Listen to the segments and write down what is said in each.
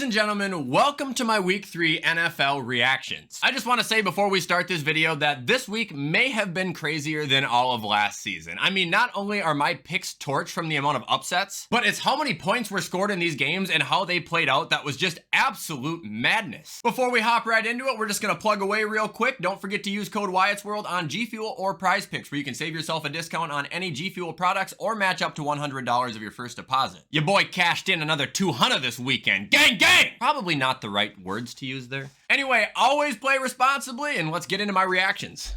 and gentlemen, welcome to my Week 3 NFL reactions. I just want to say before we start this video that this week may have been crazier than all of last season. I mean, not only are my picks torched from the amount of upsets, but it's how many points were scored in these games and how they played out that was just absolute madness. Before we hop right into it, we're just going to plug away real quick. Don't forget to use code WyattzWorld on G Fuel or Prize Picks, where you can save yourself a discount on any G Fuel products or match up to $100 of your first deposit. Your boy cashed in another 200 this weekend. Gang, gang! Probably not the right words to use there. Anyway, always play responsibly, and let's get into my reactions.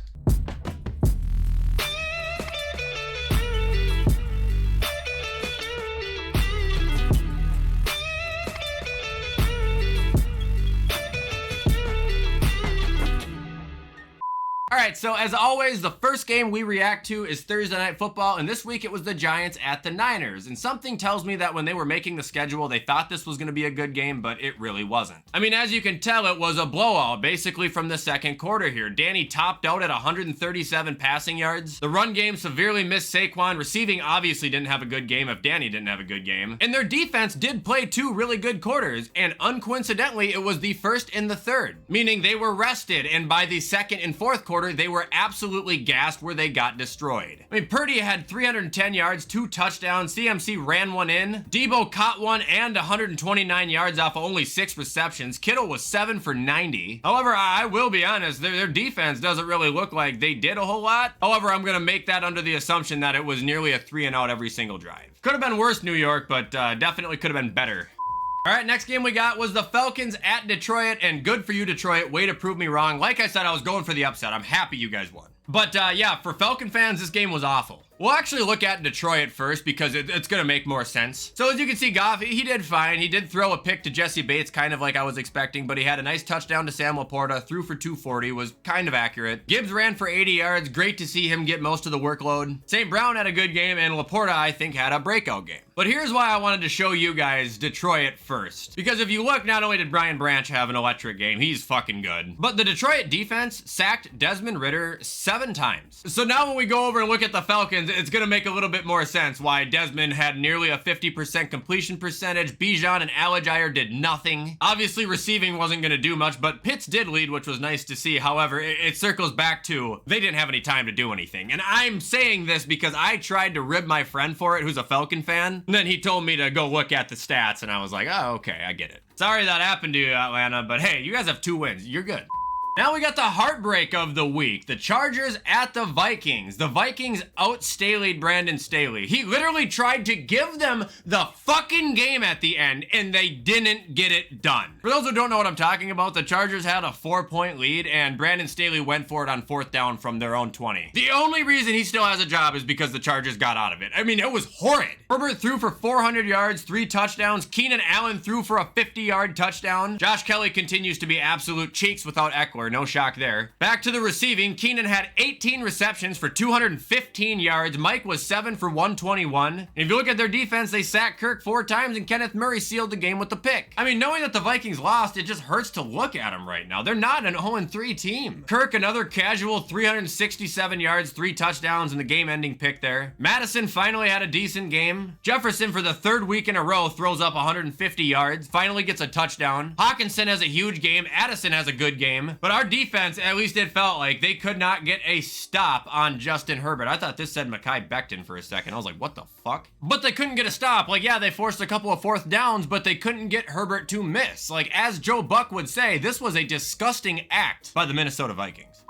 Alright, so as always, the first game we react to is Thursday Night Football, and this week it was the Giants at the Niners. And something tells me that when they were making the schedule, they thought this was going to be a good game, but it really wasn't. I mean, as you can tell, it was a blowout, basically from the second quarter here. Danny topped out at 137 passing yards. The run game severely missed Saquon. Receiving obviously didn't have a good game if Danny didn't have a good game. And their defense did play two really good quarters, and uncoincidentally, it was the first and the third, meaning they were rested, and by the second and fourth quarter, they were absolutely gassed where they got destroyed. I mean, Purdy had 310 yards, 2 touchdowns, CMC ran one in, Debo caught one and 129 yards off of only 6 receptions, Kittle was 7 for 90. However, I will be honest, their defense doesn't really look like they did a whole lot. However, I'm gonna make that under the assumption that it was nearly a 3-and-out every single drive. Could have been worse, New York, but definitely could have been better. All right, next game we got was the Falcons at Detroit, and good for you, Detroit. Way to prove me wrong. Like I said, I was going for the upset. I'm happy you guys won. But yeah, for Falcon fans, this game was awful. We'll actually look at Detroit first because it's going to make more sense. So as you can see, Goff, he did fine. He did throw a pick to Jesse Bates, kind of like I was expecting, but he had a nice touchdown to Sam Laporta, threw for 240, was kind of accurate. Gibbs ran for 80 yards. Great to see him get most of the workload. St. Brown had a good game, and Laporta, I think, had a breakout game. But here's why I wanted to show you guys Detroit first. Because if you look, not only did Brian Branch have an electric game, he's fucking good, but the Detroit defense sacked Desmond Ridder 7 times. So now when we go over and look at the Falcons, it's going to make a little bit more sense why Desmond had nearly a 50% completion percentage. Bijan and Algier did nothing. Obviously, receiving wasn't going to do much, but Pitts did lead, which was nice to see. However, it circles back to they didn't have any time to do anything. And I'm saying this because I tried to rib my friend for it, who's a Falcon fan. And then he told me to go look at the stats, and I was like, oh, okay, I get it. Sorry that happened to you, Atlanta, but hey, you guys have 2 wins. You're good. Now we got the heartbreak of the week. The Chargers at the Vikings. The Vikings out-Staleyed Brandon Staley. He literally tried to give them the fucking game at the end, and they didn't get it done. For those who don't know what I'm talking about, the Chargers had a 4-point lead, and Brandon Staley went for it on 4th down from their own 20. The only reason he still has a job is because the Chargers got out of it. I mean, it was horrid. Herbert threw for 400 yards, 3 touchdowns. Keenan Allen threw for a 50-yard touchdown. Josh Kelly continues to be absolute cheeks without Eckler. No shock there. Back to the receiving. Keenan had 18 receptions for 215 yards. Mike was 7 for 121. And if you look at their defense, they sacked Kirk 4 times, and Kenneth Murray sealed the game with the pick. I mean, knowing that the Vikings lost, it just hurts to look at them right now. They're not an 0-3 team. Kirk, another casual 367 yards, 3 touchdowns, and the game-ending pick there. Madison finally had a decent game. Jefferson, for the 3rd week in a row, throws up 150 yards, finally gets a touchdown. Hawkinson has a huge game. Addison has a good game. But our defense, at least it felt like they could not get a stop on Justin Herbert. I thought this said Mekhi Becton for a second. I was like, what the fuck? But they couldn't get a stop. Like, yeah, they forced a couple of 4th downs, but they couldn't get Herbert to miss. Like, as Joe Buck would say, this was a disgusting act by the Minnesota Vikings.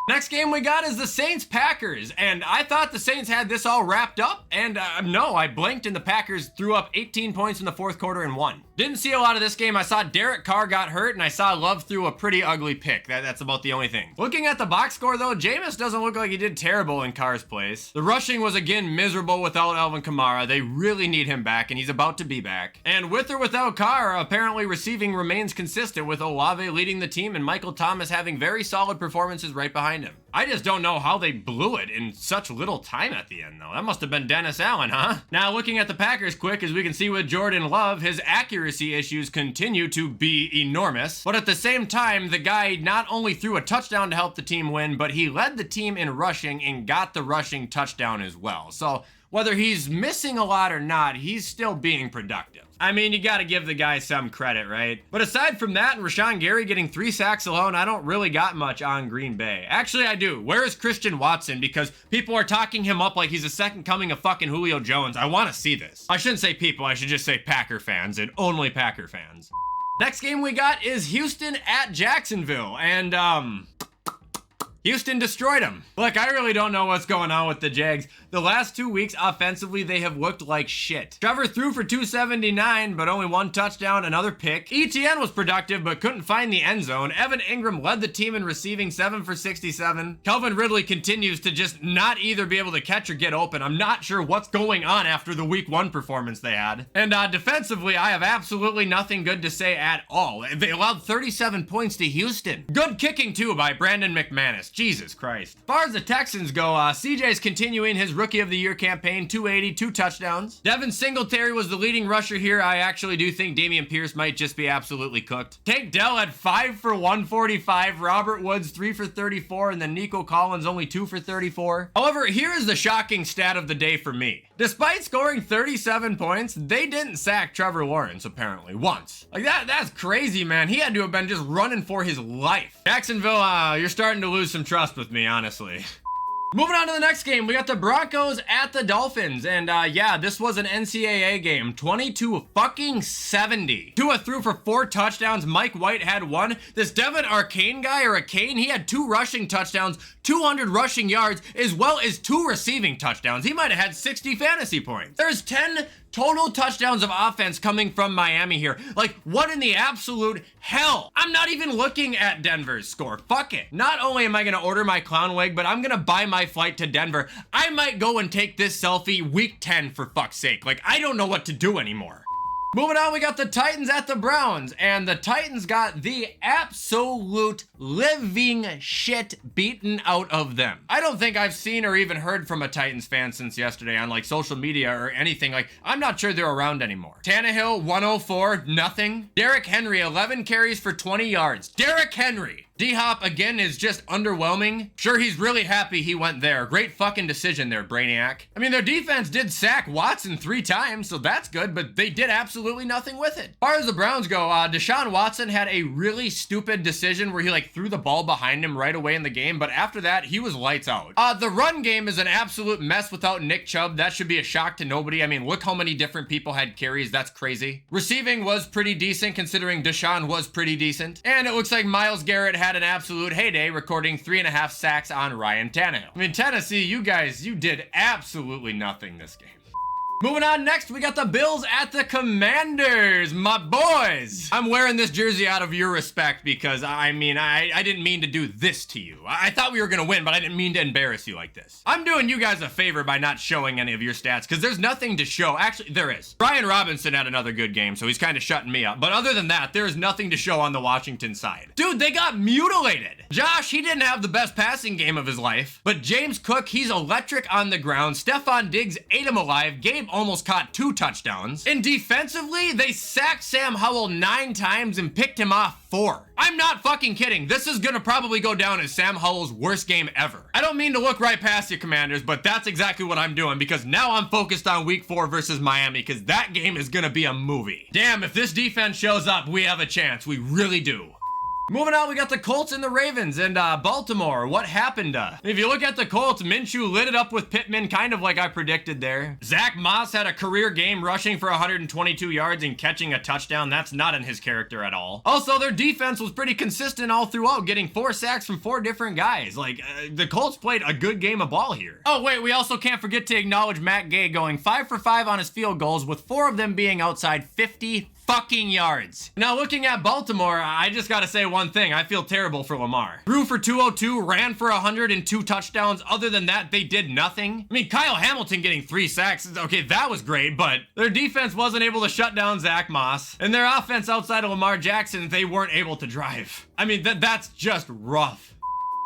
Next game we got is the Saints-Packers, and I thought the Saints had this all wrapped up, and no, I blinked and the Packers threw up 18 points in the 4th quarter and won. Didn't see a lot of this game. I saw Derek Carr got hurt, and I saw Love threw a pretty ugly pick. That's about the only thing. Looking at the box score, though, Jameis doesn't look like he did terrible in Carr's place. The rushing was, again, miserable without Alvin Kamara. They really need him back, and he's about to be back. And with or without Carr, apparently receiving remains consistent, with Olave leading the team and Michael Thomas having very solid performances right behind him. I just don't know how they blew it in such little time at the end, though. That must have been Dennis Allen, huh? Now, looking at the Packers quick, as we can see with Jordan Love, his accuracy issues continue to be enormous. But at the same time, the guy not only threw a touchdown to help the team win, but he led the team in rushing and got the rushing touchdown as well. So whether he's missing a lot or not, he's still being productive. I mean, you gotta give the guy some credit, right? But aside from that and Rashawn Gary getting 3 sacks alone, I don't really got much on Green Bay. Actually, I do. Where is Christian Watson? Because people are talking him up like he's a second coming of fucking Julio Jones. I want to see this. I shouldn't say people, I should just say Packer fans, and only Packer fans. Next game we got is Houston at Jacksonville, and Houston destroyed them. Look, I really don't know what's going on with the Jags. The last 2 weeks, offensively, they have looked like shit. Trevor threw for 279, but only 1 touchdown, another pick. ETN was productive, but couldn't find the end zone. Evan Ingram led the team in receiving, 7 for 67. Calvin Ridley continues to just not either be able to catch or get open. I'm not sure what's going on after the week 1 performance they had. And defensively, I have absolutely nothing good to say at all. They allowed 37 points to Houston. Good kicking, too, by Brandon McManus. Jesus Christ. As far as the Texans go, CJ's continuing his Rookie of the Year campaign, 280, 2 touchdowns. Devin Singletary was the leading rusher here. I actually do think Dameon Pierce might just be absolutely cooked. Tank Dell had 5 for 145, Robert Woods 3 for 34, and then Nico Collins only 2 for 34. However, here is the shocking stat of the day for me. Despite scoring 37 points, they didn't sack Trevor Lawrence, apparently, once. Like, that's crazy, man. He had to have been just running for his life. Jacksonville, you're starting to lose some trust with me, honestly. Moving on to the next game, we got the Broncos at the Dolphins, and yeah, this was an NCAA game, 22-70. Tua threw for 4 touchdowns, Mike White had 1. This Devin Arcane guy, or Arcane, he had 2 rushing touchdowns, 200 rushing yards, as well as 2 receiving touchdowns. He might have had 60 fantasy points. There's 10 total touchdowns of offense coming from Miami here. Like, what in the absolute hell? I'm not even looking at Denver's score. Fuck it. Not only am I gonna order my clown wig, but I'm gonna buy my flight to Denver. I might go and take this selfie week 10 for fuck's sake. Like, I don't know what to do anymore. Moving on, we got the Titans at the Browns, and the Titans got the absolute living shit beaten out of them. I don't think I've seen or even heard from a Titans fan since yesterday on like social media or anything. Like, I'm not sure they're around anymore. Tannehill, 104, nothing. Derrick Henry, 11 carries for 20 yards. Derrick Henry. D-Hop, again, is just underwhelming. Sure, he's really happy he went there. Great fucking decision there, Brainiac. I mean, their defense did sack Watson 3 times, so that's good, but they did absolutely nothing with it. As far as the Browns go, Deshaun Watson had a really stupid decision where he, like, threw the ball behind him right away in the game, but after that, he was lights out. The run game is an absolute mess without Nick Chubb. That should be a shock to nobody. I mean, look how many different people had carries. That's crazy. Receiving was pretty decent, considering Deshaun was pretty decent. And it looks like Myles Garrett had an absolute heyday, recording 3.5 sacks on Ryan Tannehill. I mean, Tennessee, you did absolutely nothing this game. Moving on, next, we got the Bills at the Commanders, my boys. I'm wearing this jersey out of your respect because, I mean, I didn't mean to do this to you. I thought we were gonna win, but I didn't mean to embarrass you like this. I'm doing you guys a favor by not showing any of your stats because there's nothing to show. Actually, there is. Brian Robinson had another good game, so he's kind of shutting me up. But other than that, there is nothing to show on the Washington side. Dude, they got mutilated. Josh, he didn't have the best passing game of his life, but James Cook, he's electric on the ground. Stephon Diggs ate him alive. Gabe almost caught 2 touchdowns. And defensively, they sacked Sam Howell 9 times and picked him off 4. I'm not fucking kidding. This is gonna probably go down as Sam Howell's worst game ever. I don't mean to look right past you, Commanders, but that's exactly what I'm doing because now I'm focused on week 4 versus Miami because that game is gonna be a movie. Damn, if this defense shows up, we have a chance. We really do. Moving on, we got the Colts and the Ravens and Baltimore. What happened? If you look at the Colts, Minshew lit it up with Pittman, kind of like I predicted there. Zach Moss had a career game rushing for 122 yards and catching a touchdown. That's not in his character at all. Also, their defense was pretty consistent all throughout, getting 4 sacks from 4 different guys. Like, the Colts played a good game of ball here. Oh, wait, we also can't forget to acknowledge Matt Gay going 5 for 5 on his field goals, with 4 of them being outside 50 fucking yards. Now, looking at Baltimore, I just gotta say one thing. I feel terrible for Lamar. Threw for 202, ran for 102 touchdowns. Other than that, they did nothing. I mean, Kyle Hamilton getting 3 sacks. Okay, that was great, but their defense wasn't able to shut down Zach Moss. And their offense outside of Lamar Jackson, they weren't able to drive. I mean, that's just rough.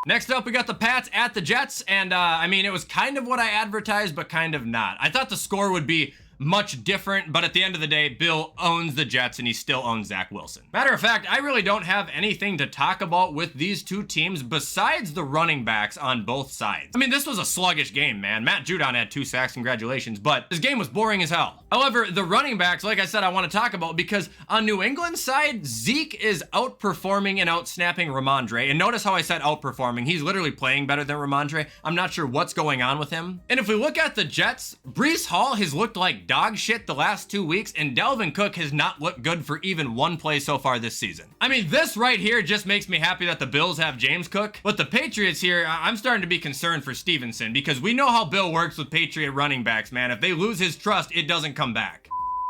Next up, we got the Pats at the Jets, and I mean, it was kind of what I advertised, but kind of not. I thought the score would be much different, but at the end of the day, Bill owns the Jets and he still owns Zach Wilson. Matter of fact, I really don't have anything to talk about with these two teams besides the running backs on both sides. I mean, this was a sluggish game, man. Matt Judon had 2 sacks, congratulations, but this game was boring as hell. However, the running backs, like I said, I want to talk about because on New England's side, Zeke is outperforming and outsnapping Ramondre. And notice how I said outperforming. He's literally playing better than Ramondre. I'm not sure what's going on with him. And if we look at the Jets, Breece Hall has looked like dog shit the last 2 weeks, and Dalvin Cook has not looked good for even 1 play so far this season. I mean, this right here just makes me happy that the Bills have James Cook, but the Patriots here, I'm starting to be concerned for Stevenson because we know how Bill works with Patriot running backs, man. If they lose his trust, it doesn't come back.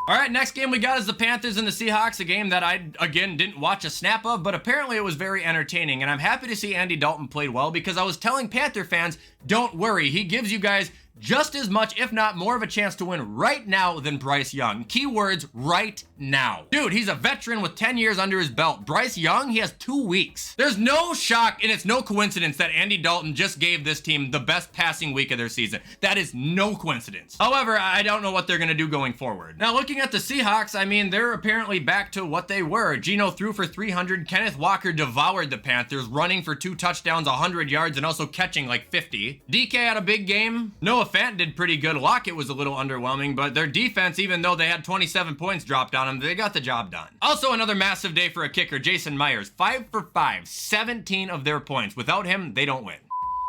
All right, next game we got is the Panthers and the Seahawks, a game that I, again, didn't watch a snap of, but apparently it was very entertaining, and I'm happy to see Andy Dalton played well because I was telling Panther fans, don't worry, he gives you guys just as much, if not more of a chance to win right now than Bryce Young. Keywords, right now. Dude, he's a veteran with 10 years under his belt. Bryce Young, he has 2 weeks. There's no shock, and it's no coincidence that Andy Dalton just gave this team the best passing week of their season. That is no coincidence. However, I don't know what they're going to do going forward. Now, looking at the Seahawks, I mean, they're apparently back to what they were. Geno threw for 300. Kenneth Walker devoured the Panthers, running for 2 touchdowns, 100 yards, and also catching like 50. DK had a big game. Noah Fant did pretty good. Lockett was a little underwhelming, but their defense, even though they had 27 points dropped on them, they got the job done. Also, another massive day for a kicker, Jason Myers. 5 for 5, 17 of their points. Without him, they don't win.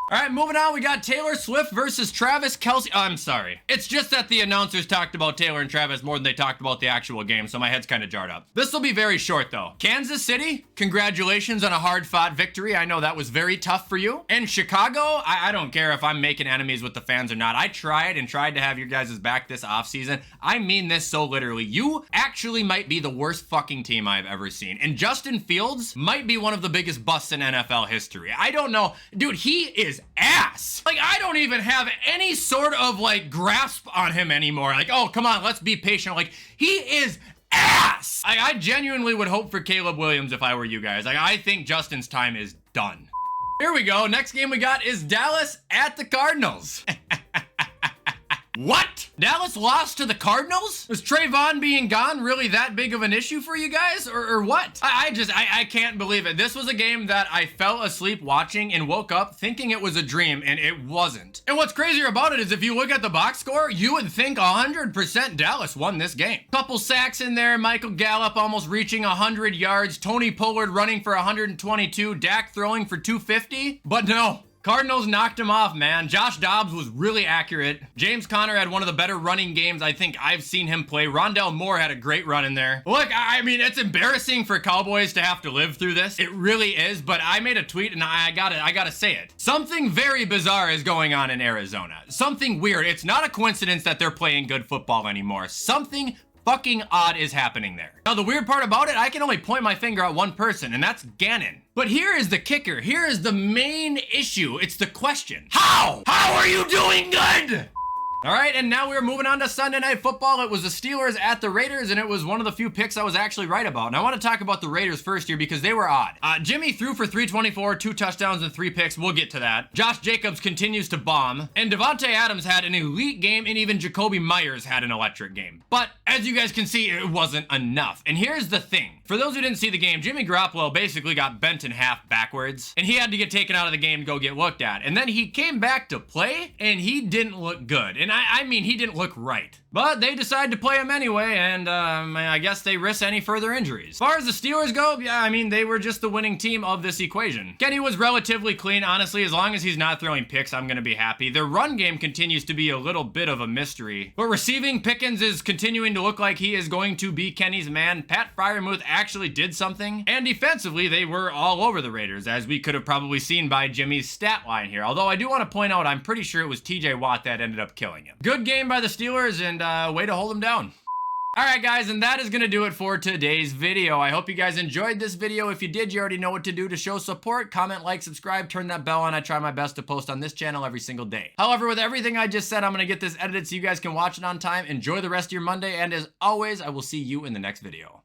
All right, moving on, we got Taylor Swift versus Travis Kelce. Oh, I'm sorry. It's just that the announcers talked about Taylor and Travis more than they talked about the actual game, so my head's kind of jarred up. This will be very short, though. Kansas City, congratulations on a hard-fought victory. I know that was very tough for you. And Chicago, I don't care if I'm making enemies with the fans or not. I tried to have your guys' back this offseason. I mean this so literally. You actually might be the worst fucking team I've ever seen. And Justin Fields might be one of the biggest busts in NFL history. I don't know. Dude, he is ass. Like, I don't even have any sort of like grasp on him anymore. Like, oh, come on, let's be patient. Like, he is ass. I genuinely would hope for Caleb Williams if I were you guys. Like, I think Justin's time is done. Here we go. Next game we got is Dallas at the Cardinals. What? Dallas lost to the Cardinals? Was Trayvon being gone really that big of an issue for you guys, or what? I can't believe it. This was a game that I fell asleep watching and woke up thinking it was a dream, and it wasn't. And what's crazier about it is if you look at the box score, you would think 100% Dallas won this game. Couple sacks in there, Michael Gallup almost reaching 100 yards, Tony Pollard running for 122, Dak throwing for 250, but no. Cardinals knocked him off, man. Josh Dobbs was really accurate. James Conner had one of the better running games I think I've seen him play. Rondell Moore had a great run in there. Look, I mean, it's embarrassing for Cowboys to have to live through this. It really is, but I made a tweet and I gotta say it. Something very bizarre is going on in Arizona. Something weird. It's not a coincidence that they're playing good football anymore. Something fucking odd is happening there. Now, the weird part about it, I can only point my finger at one person, and that's Gannon. But here is the kicker. Here is the main issue. It's the question. How? How are you doing good? All right, and now we're moving on to Sunday Night Football. It was the Steelers at the Raiders, and it was one of the few picks I was actually right about. And I want to talk about the Raiders first here because they were odd. Jimmy threw for 324, 2 touchdowns and 3 picks. We'll get to that. Josh Jacobs continues to bomb, and Devontae Adams had an elite game, and even Jacoby Myers had an electric game. But as you guys can see, it wasn't enough. And here's the thing. For those who didn't see the game, Jimmy Garoppolo basically got bent in half backwards, and he had to get taken out of the game to go get looked at. And then he came back to play, and he didn't look good. And I mean, he didn't look right. But they decided to play him anyway, and I guess they risked any further injuries. As far as the Steelers go, yeah, I mean, they were just the winning team of this equation. Kenny was relatively clean, honestly. As long as he's not throwing picks, I'm going to be happy. Their run game continues to be a little bit of a mystery. But receiving, Pickens is continuing to look like he is going to be Kenny's man. Pat Freiermuth actually did something. And defensively, they were all over the Raiders, as we could have probably seen by Jimmy's stat line here. Although I do want to point out, I'm pretty sure it was TJ Watt that ended up killing him. Good game by the Steelers, and way to hold them down. Alright guys, and that is going to do it for today's video. I hope you guys enjoyed this video. If you did, you already know what to do to show support. Comment, like, subscribe, turn that bell on. I try my best to post on this channel every single day. However, with everything I just said, I'm going to get this edited so you guys can watch it on time. Enjoy the rest of your Monday, and as always, I will see you in the next video.